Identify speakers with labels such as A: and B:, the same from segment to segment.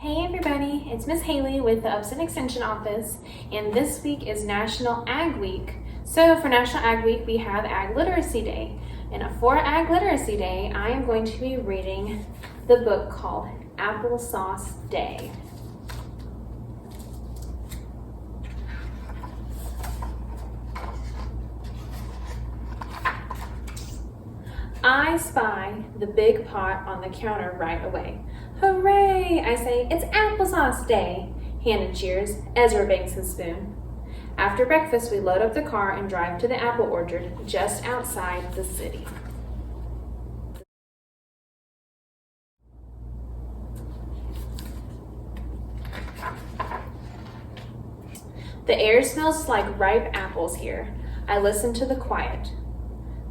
A: Hey everybody, it's Miss Hailey with the Upson Extension Office, and this week is National Ag Week. So for National Ag Week, we have Ag Literacy Day. And for Ag Literacy Day, I am going to be reading the book called Applesauce Day. I spy the big pot on the counter right away. Hooray! I say, it's Applesauce Day! Hannah cheers. Ezra bangs his spoon. After breakfast, we load up the car and drive to the apple orchard just outside the city. The air smells like ripe apples here. I listen to the quiet.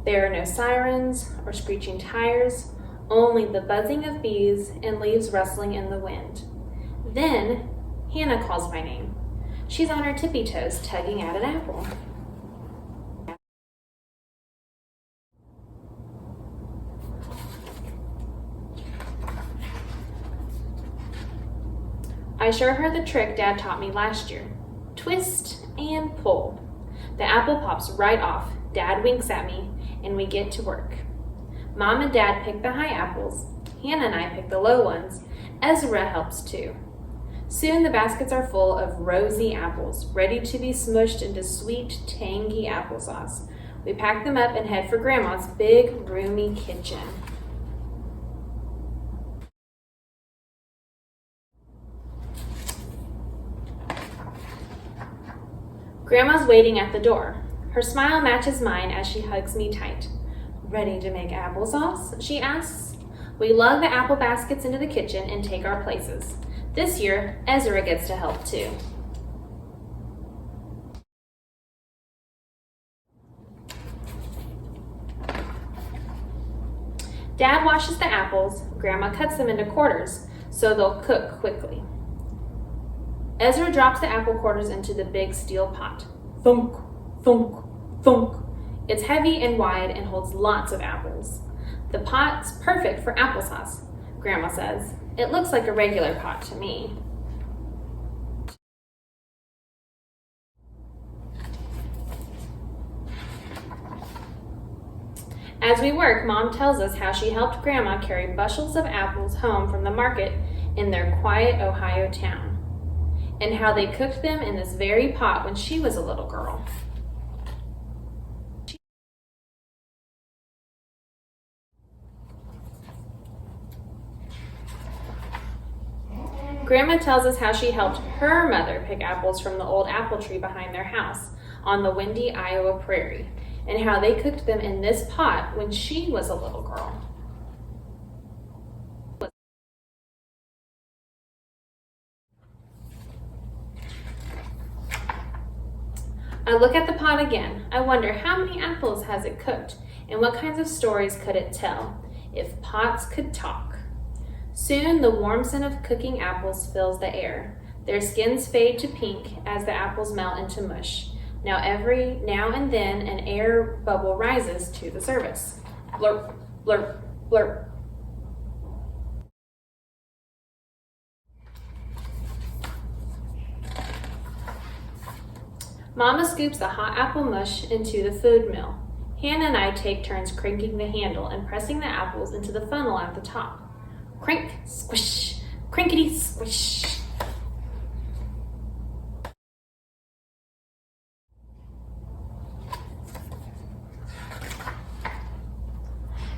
A: There are no sirens or screeching tires, only the buzzing of bees and leaves rustling in the wind. Then Hannah calls my name. She's on her tippy toes tugging at an apple. I show her the trick Dad taught me last year. Twist and pull. The apple pops right off. Dad winks at me, and we get to work. Mom and Dad pick the high apples. Hannah and I pick the low ones. Ezra helps too. Soon the baskets are full of rosy apples, ready to be smushed into sweet, tangy applesauce. We pack them up and head for Grandma's big, roomy kitchen. Grandma's waiting at the door. Her smile matches mine as she hugs me tight. Ready to make applesauce? She asks. We lug the apple baskets into the kitchen and take our places. This year, Ezra gets to help too. Dad washes the apples. Grandma cuts them into quarters so they'll cook quickly. Ezra drops the apple quarters into the big steel pot. Thunk, thunk, thunk. It's heavy and wide and holds lots of apples. The pot's perfect for applesauce, Grandma says. It looks like a regular pot to me. As we work, Mom tells us how she helped Grandma carry bushels of apples home from the market in their quiet Ohio town, and how they cooked them in this very pot when she was a little girl. Grandma tells us how she helped her mother pick apples from the old apple tree behind their house on the windy Iowa prairie, and how they cooked them in this pot when she was a little girl. I look at the pot again. I wonder how many apples has it cooked, and what kinds of stories could it tell if pots could talk. Soon the warm scent of cooking apples fills the air. Their skins fade to pink as the apples melt into mush. Now and then an air bubble rises to the surface. Blurp, blurp, blurp. Mama scoops the hot apple mush into the food mill. Hannah and I take turns cranking the handle and pressing the apples into the funnel at the top. Crank, squish, crinkety, squish.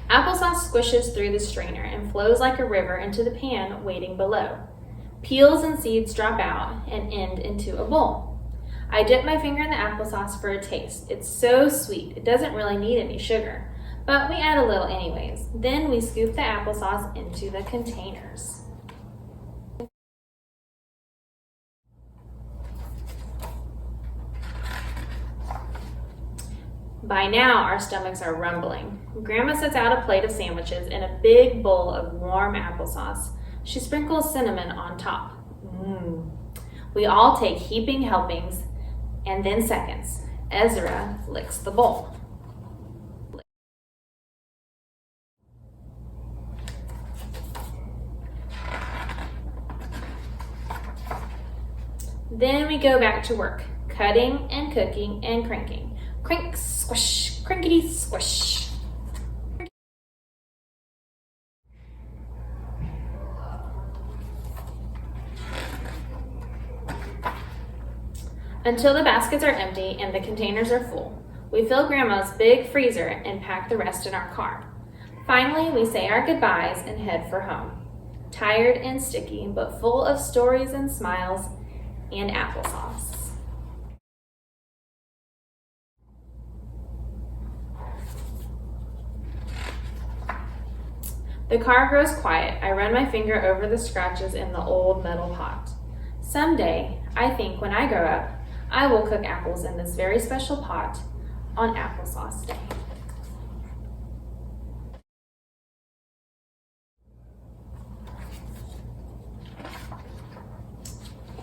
A: Applesauce squishes through the strainer and flows like a river into the pan waiting below. Peels and seeds drop out and end into a bowl. I dip my finger in the applesauce for a taste. It's so sweet, it doesn't really need any sugar. But we add a little anyways. Then we scoop the applesauce into the containers. By now, our stomachs are rumbling. Grandma sets out a plate of sandwiches and a big bowl of warm applesauce. She sprinkles cinnamon on top. We all take heaping helpings and then seconds. Ezra licks the bowl. Then we go back to work, cutting and cooking and cranking. Crank, squish, crinkety, squish. Until the baskets are empty and the containers are full. We fill Grandma's big freezer and pack the rest in our car. Finally, we say our goodbyes and head for home. Tired and sticky, but full of stories and smiles and applesauce. The car grows quiet. I run my finger over the scratches in the old metal pot. Someday, I think when I grow up, I will cook apples in this very special pot on Applesauce Day.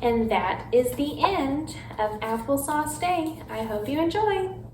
A: And that is the end of Applesauce Day. I hope you enjoy.